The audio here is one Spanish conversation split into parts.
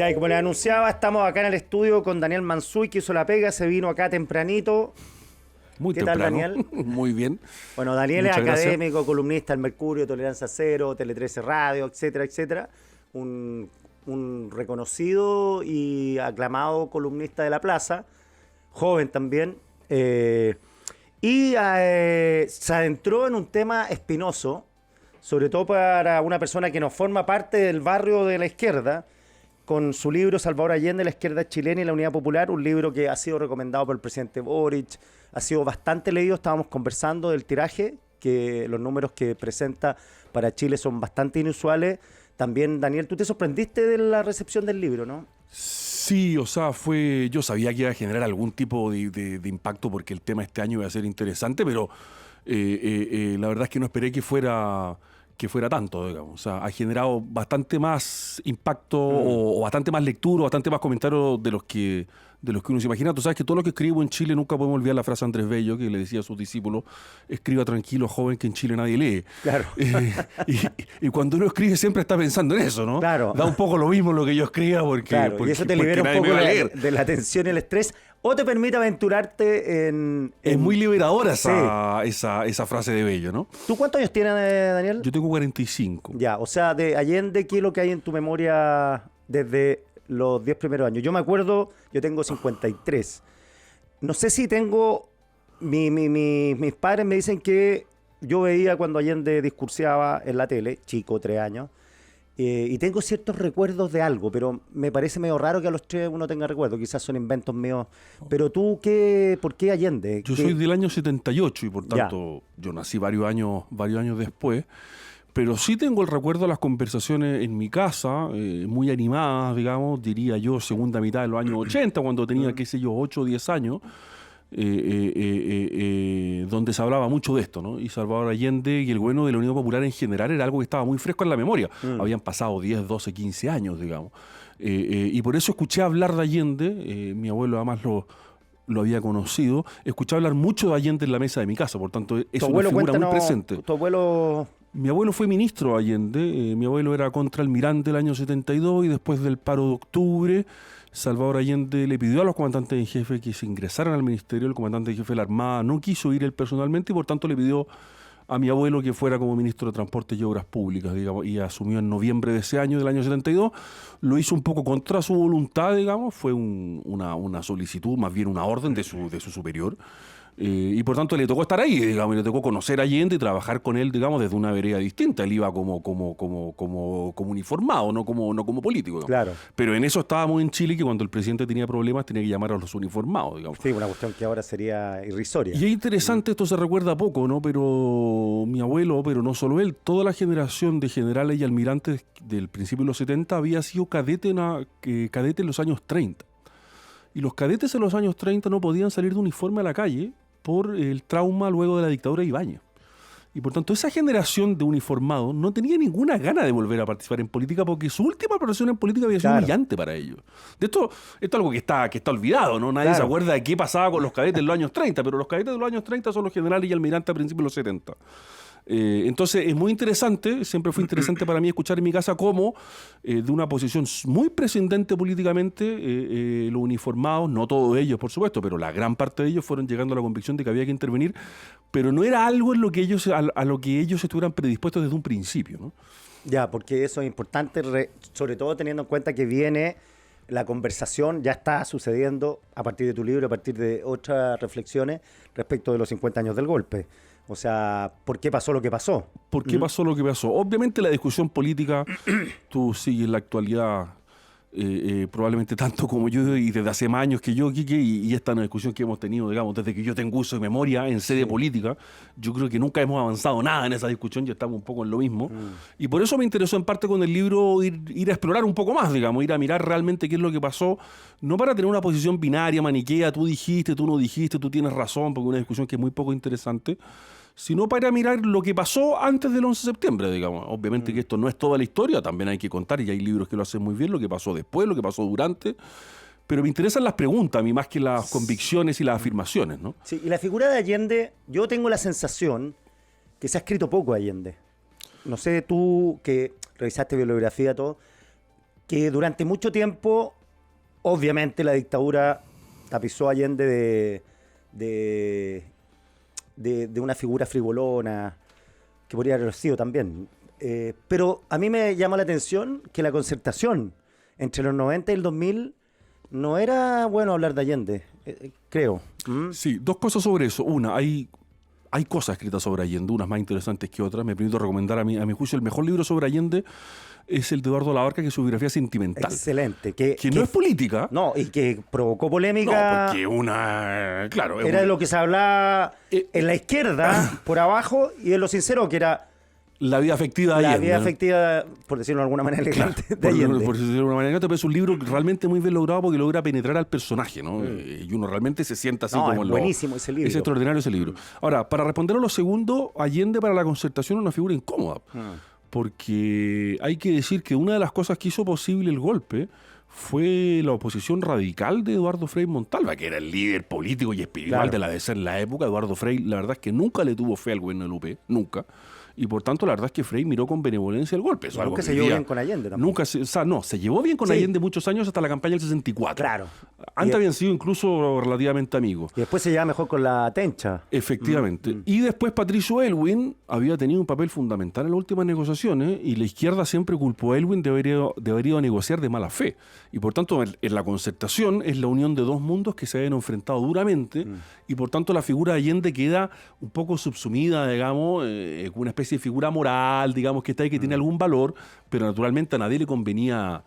Ya, y como les anunciaba, estamos acá en el estudio con Daniel Mansuy, que hizo la pega, se vino acá tempranito. Muy ¿Qué temprano. tal, Daniel? Muy bien. Bueno, Daniel es Muchas gracias. académico, columnista del Mercurio, Tolerancia Cero, Tele 13 Radio, etcétera, etcétera. Un reconocido y aclamado columnista de la plaza, joven también. Se adentró en un tema espinoso, sobre todo para una persona que no forma parte del barrio de la izquierda, con su libro Salvador Allende, la izquierda chilena y la unidad popular, un libro que ha sido recomendado por el presidente Boric, ha sido bastante leído. Estábamos conversando del tiraje, que los números que presenta para Chile son bastante inusuales. También, Daniel, tú te sorprendiste de la recepción del libro, ¿no? Sí, o sea, yo sabía que iba a generar algún tipo de impacto porque el tema este año iba a ser interesante, pero la verdad es que no esperé que fuera tanto, digamos. O sea, ha generado bastante más impacto o bastante más lectura, bastante más comentarios de los que uno se imagina. Tú sabes que todo lo que escribo en Chile, nunca podemos olvidar la frase de Andrés Bello, que le decía a sus discípulos: escriba tranquilo, joven, que en Chile nadie lee. Claro. Y cuando uno escribe siempre está pensando en eso, ¿no? Claro. Da un poco lo mismo lo que yo escriba porque Y eso te libera un nadie me poco va a leer. de la tensión y el estrés, o te permite aventurarte en... Es muy liberadora esa frase de Bello, ¿no? ¿Tú cuántos años tienes, Daniel? Yo tengo 45. Ya, o sea, de Allende, ¿qué es lo que hay en tu memoria desde los 10 primeros años? Yo me acuerdo, yo tengo 53. No sé si tengo... mis padres me dicen que yo veía cuando Allende discurseaba en la tele, chico, 3 años, y tengo ciertos recuerdos de algo, pero me parece medio raro que a los 3 uno tenga recuerdos, quizás son inventos míos. Pero tú, ¿por qué Allende? Yo soy del año 78 y por tanto yo nací varios años después, pero sí tengo el recuerdo de las conversaciones en mi casa, muy animadas, digamos, diría yo, segunda mitad de los años 80, cuando tenía, qué sé yo, 8 o 10 años, donde se hablaba mucho de esto, ¿no? Y Salvador Allende y el gobierno de la Unión Popular en general era algo que estaba muy fresco en la memoria. Habían pasado 10, 12, 15 años, digamos. Y por eso escuché hablar de Allende, mi abuelo además lo había conocido, escuché hablar mucho de Allende en la mesa de mi casa, por tanto es una figura muy presente. ¿Tu abuelo...? Mi abuelo fue ministro de Allende, mi abuelo era contraalmirante del año 72 y después del paro de octubre, Salvador Allende le pidió a los comandantes en jefe que se ingresaran al ministerio. El comandante en jefe de la Armada no quiso ir él personalmente y por tanto le pidió a mi abuelo que fuera como ministro de Transporte y Obras Públicas, digamos, y asumió en noviembre de ese año, del año 72. Lo hizo un poco contra su voluntad, digamos, fue una solicitud, más bien una orden de su superior. Y por tanto le tocó estar ahí, digamos, y le tocó conocer a Allende y trabajar con él, digamos, desde una vereda distinta. Él iba como uniformado, no como político, digamos. Claro. Pero en eso estábamos en Chile, que cuando el presidente tenía problemas tenía que llamar a los uniformados, digamos. Sí, una cuestión que ahora sería irrisoria. Y es interesante, esto se recuerda poco, ¿no? Pero mi abuelo, pero no solo él, toda la generación de generales y almirantes del principio de los 70 había sido cadete en los años 30. Y los cadetes en los años 30 no podían salir de uniforme a la calle por el trauma luego de la dictadura de Ibáñez. Y por tanto, esa generación de uniformados no tenía ninguna gana de volver a participar en política porque su última aparición en política había sido humillante para ellos. Esto es algo que está olvidado, ¿no? Nadie se acuerda de qué pasaba con los cadetes de los años 30, pero los cadetes de los años 30 son los generales y almirantes a principios de los 70. Entonces es muy interesante, siempre fue interesante para mí escuchar en mi casa cómo de una posición muy prescindente políticamente los uniformados, no todos ellos por supuesto, pero la gran parte de ellos fueron llegando a la convicción de que había que intervenir, pero no era algo en lo que a lo que ellos estuvieran predispuestos desde un principio, ¿no? Ya, porque eso es importante, sobre todo teniendo en cuenta que viene la conversación, ya está sucediendo a partir de tu libro, a partir de otras reflexiones respecto de los 50 años del golpe. O sea, ¿por qué pasó lo que pasó? ¿Por qué pasó lo que pasó? Obviamente la discusión política, tú sigues la actualidad probablemente tanto como yo y desde hace más años que yo, Quique, y esta es una discusión que hemos tenido, digamos, desde que yo tengo uso de memoria en sede política. Yo creo que nunca hemos avanzado nada en esa discusión, ya estamos un poco en lo mismo. Y por eso me interesó en parte con el libro ir a explorar un poco más, digamos, ir a mirar realmente qué es lo que pasó, no para tener una posición binaria, maniquea, tú dijiste, tú no dijiste, tú tienes razón, porque es una discusión que es muy poco interesante, sino para mirar lo que pasó antes del 11 de septiembre, digamos. Obviamente que esto no es toda la historia, también hay que contar, y hay libros que lo hacen muy bien, lo que pasó después, lo que pasó durante, pero me interesan las preguntas a mí más que las convicciones y las afirmaciones, ¿no? Sí, y la figura de Allende, yo tengo la sensación que se ha escrito poco de Allende. No sé, tú que revisaste bibliografía, todo, que durante mucho tiempo, obviamente la dictadura tapizó a Allende de una figura frivolona, que podría haber sido también. Pero a mí me llama la atención que la Concertación entre los 90 y el 2000 no era bueno hablar de Allende, creo. Sí, dos cosas sobre eso. Una, hay cosas escritas sobre Allende, unas más interesantes que otras. Me permito recomendar a mi juicio el mejor libro sobre Allende es el de Eduardo Labarca, que es su biografía sentimental. Excelente. Que no es política. No, y que provocó polémica. No, porque claro. Era de lo que se hablaba en la izquierda, por abajo, y en lo sincero, que era la vida afectiva de la Allende. vida afectiva, por decirlo de alguna manera elegante, Claro, de Allende. por decirlo de alguna manera elegante, pero es un libro realmente muy bien logrado porque logra penetrar al personaje, ¿no? Y uno realmente se sienta así como es buenísimo ese libro. Es extraordinario ese libro. Ahora, para responder a lo segundo, Allende para la Concertación es una figura incómoda. Porque hay que decir que una de las cosas que hizo posible el golpe fue la oposición radical de Eduardo Frei Montalva, que era el líder político y espiritual de la DC en la época. Eduardo Frei, la verdad es que nunca le tuvo fe al gobierno del UP, nunca. Y por tanto, la verdad es que Frei miró con benevolencia el golpe. Eso nunca se llevó bien con Allende tampoco. Nunca se llevó bien con Allende muchos años hasta la campaña del 64. Claro. Antes habían sido incluso relativamente amigos. Y después se lleva mejor con la Tencha. Efectivamente. Y después Patricio Aylwin había tenido un papel fundamental en las últimas negociaciones y la izquierda siempre culpó a Aylwin de haber ido a negociar de mala fe. Y por tanto, en la Concertación es la unión de dos mundos que se habían enfrentado duramente y por tanto la figura de Allende queda un poco subsumida, digamos, con una especie de figura moral, digamos, que está ahí, que tiene algún valor, pero naturalmente a nadie le convenía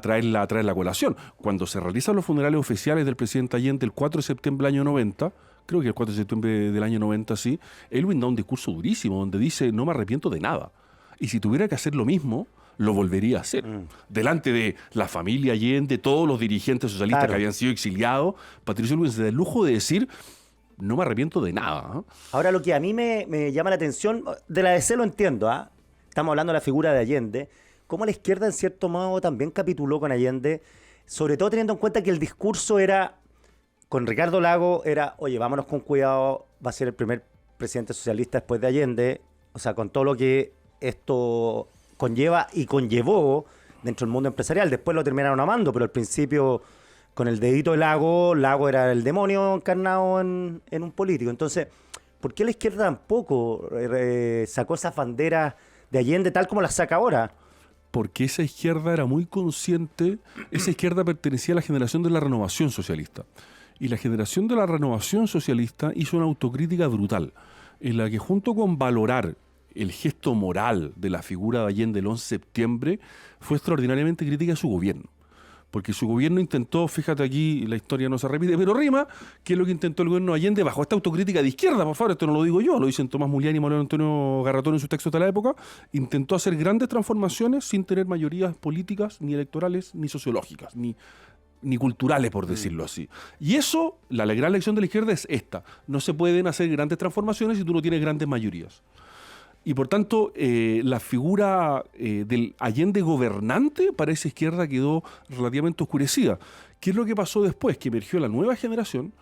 traer la colación. Cuando se realizan los funerales oficiales del presidente Allende el 4 de septiembre del año 90, creo que el 4 de septiembre del año 90, sí, Aylwin da un discurso durísimo donde dice: no me arrepiento de nada. Y si tuviera que hacer lo mismo, lo volvería a hacer. Delante de la familia Allende, todos los dirigentes socialistas que habían sido exiliados, Patricio Aylwin se da el lujo de decir: no me arrepiento de nada. ¿Eh? Ahora, lo que a mí me llama la atención, de la DC lo entiendo, estamos hablando de la figura de Allende, cómo la izquierda en cierto modo también capituló con Allende, sobre todo teniendo en cuenta que el discurso era, con Ricardo Lagos, era: oye, vámonos con cuidado, va a ser el primer presidente socialista después de Allende, o sea, con todo lo que esto conlleva y conllevó dentro del mundo empresarial. Después lo terminaron amando, pero al principio, con el dedito de Lagos era el demonio encarnado en un político. Entonces, ¿por qué la izquierda tampoco sacó esas banderas de Allende tal como las saca ahora? Porque esa izquierda era muy consciente, esa izquierda pertenecía a la generación de la renovación socialista. Y la generación de la renovación socialista hizo una autocrítica brutal, en la que junto con valorar el gesto moral de la figura de Allende el 11 de septiembre, fue extraordinariamente crítica a su gobierno. Porque su gobierno intentó, fíjate aquí, la historia no se repite, pero rima, que es lo que intentó el gobierno de Allende bajo esta autocrítica de izquierda, por favor, esto no lo digo yo, lo dicen Tomás Mulián y Manuel Antonio Garratón en sus textos de la época, intentó hacer grandes transformaciones sin tener mayorías políticas, ni electorales, ni sociológicas, ni culturales, por decirlo así. Y eso, la gran lección de la izquierda es esta: no se pueden hacer grandes transformaciones si tú no tienes grandes mayorías. Y por tanto, la figura del Allende gobernante para esa izquierda quedó relativamente oscurecida. ¿Qué es lo que pasó después? Que emergió la nueva generación,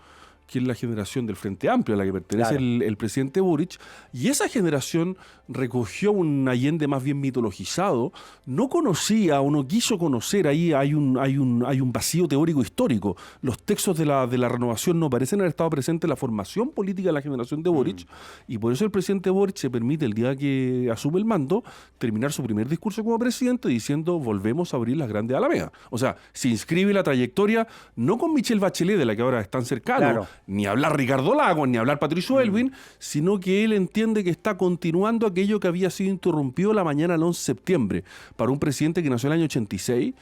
que es la generación del Frente Amplio, a la que pertenece el presidente Boric, y esa generación recogió un Allende más bien mitologizado, no conocía o no quiso conocer, ahí hay un vacío teórico histórico. Los textos de la renovación no parecen haber estado presentes en la formación política de la generación de Boric, y por eso el presidente Boric se permite, el día que asume el mando, terminar su primer discurso como presidente diciendo: volvemos a abrir las grandes alamedas. O sea, se inscribe la trayectoria no con Michelle Bachelet, de la que ahora están cercanos, ni hablar Ricardo Lagos, ni hablar Patricio Aylwin, sino que él entiende que está continuando aquello que había sido interrumpido la mañana del 11 de septiembre. Para un presidente que nació en el año 86,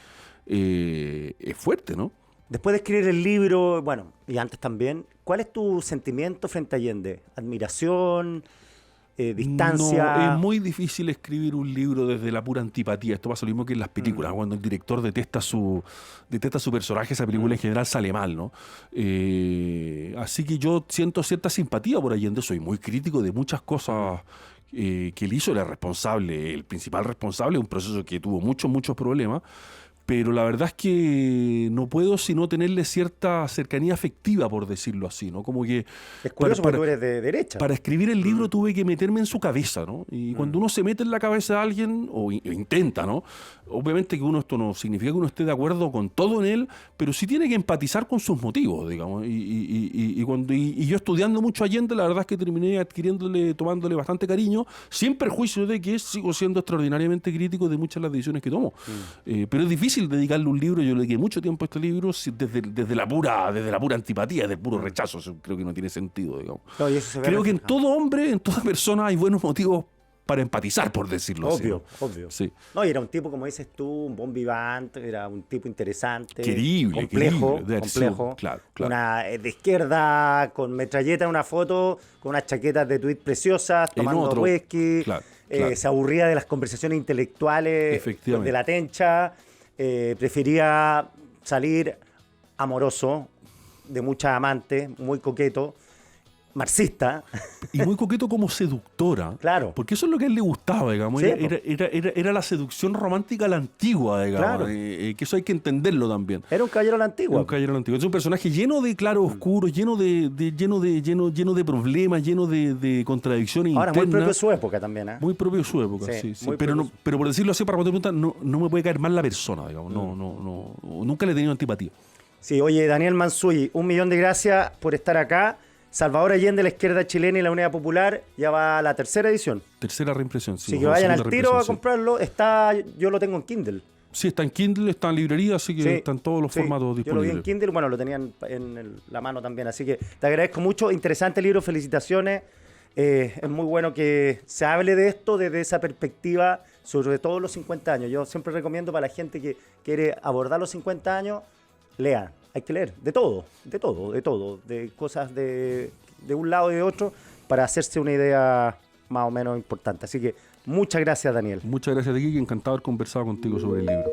es fuerte, ¿no? Después de escribir el libro, bueno, y antes también, ¿cuál es tu sentimiento frente a Allende? ¿Admiración? ¿Distancia? No, es muy difícil escribir un libro desde la pura antipatía. Esto pasa lo mismo que en las películas. Cuando el director detesta su personaje, esa película en general sale mal, ¿no? Así que yo siento cierta simpatía por Allende. Soy muy crítico de muchas cosas que él hizo. Era responsable, el principal responsable de un proceso que tuvo muchos problemas. Pero la verdad es que no puedo sino tenerle cierta cercanía afectiva, por decirlo así, ¿no? Como que Es curioso porque tú eres de derecha. para escribir el libro tuve que meterme en su cabeza, ¿no? Y cuando uno se mete en la cabeza de alguien, o intenta, ¿no? Obviamente que esto no significa que uno esté de acuerdo con todo en él, pero sí tiene que empatizar con sus motivos, digamos. Y yo estudiando mucho Allende, la verdad es que terminé tomándole bastante cariño, sin perjuicio de que sigo siendo extraordinariamente crítico de muchas de las decisiones que tomo. Pero es difícil dedicarle un libro, yo le dediqué mucho tiempo a este libro desde la pura antipatía, desde el puro rechazo. Eso creo que no tiene sentido, digamos. No, y eso se ve Creo que en reflejado. todo hombre, en toda persona hay buenos motivos para empatizar, por decirlo así. Obvio, ¿No? obvio. Sí. No, y era un tipo, como dices tú, un bon vivant, era un tipo interesante, Querible, complejo, querible, de haber sido, complejo. claro. De izquierda, con metralleta en una foto, con unas chaquetas de tweet preciosas, En tomando otro, whisky, claro. se aburría de las conversaciones intelectuales Efectivamente. de la tencha, prefería salir amoroso, de muchas amantes, muy coqueto, marxista. Y muy coqueto como seductora. Claro. Porque eso es lo que a él le gustaba, digamos. Sí, Era la seducción romántica a la antigua, digamos. Claro. Que eso hay que entenderlo también. Era un caballero a la antigua. Un caballero antiguo. Es un personaje lleno de claros oscuros, lleno de problemas, lleno de contradicciones Ahora, muy internas. propio de su época también, ¿eh? Muy propio de su época, Sí, sí. muy Pero, propio pero por decirlo así, para responder tu pregunta, no me puede caer mal la persona, digamos. Nunca le he tenido antipatía. Sí, oye, Daniel Mansuy, 1.000.000 de gracias por estar acá. Salvador Allende, la izquierda chilena y la Unidad Popular, ya va a la tercera edición. Tercera reimpresión, sí. Así que o vayan segunda al tiro a reimpresión, comprarlo. Yo lo tengo en Kindle. Sí, está en Kindle, está en librería, así que Sí, están todos los sí, formatos yo lo vi disponibles. en Kindle, bueno, lo tenía la mano también. Así que te agradezco mucho. Interesante libro, felicitaciones. Es muy bueno que se hable de esto desde esa perspectiva, sobre todo los 50 años. Yo siempre recomiendo para la gente que quiere abordar los 50 años, lea. Hay que leer de todo, de cosas de un lado y de otro, para hacerse una idea más o menos importante. Así que muchas gracias, Daniel. Muchas gracias, Kiki. Encantado de haber conversado contigo sobre el libro.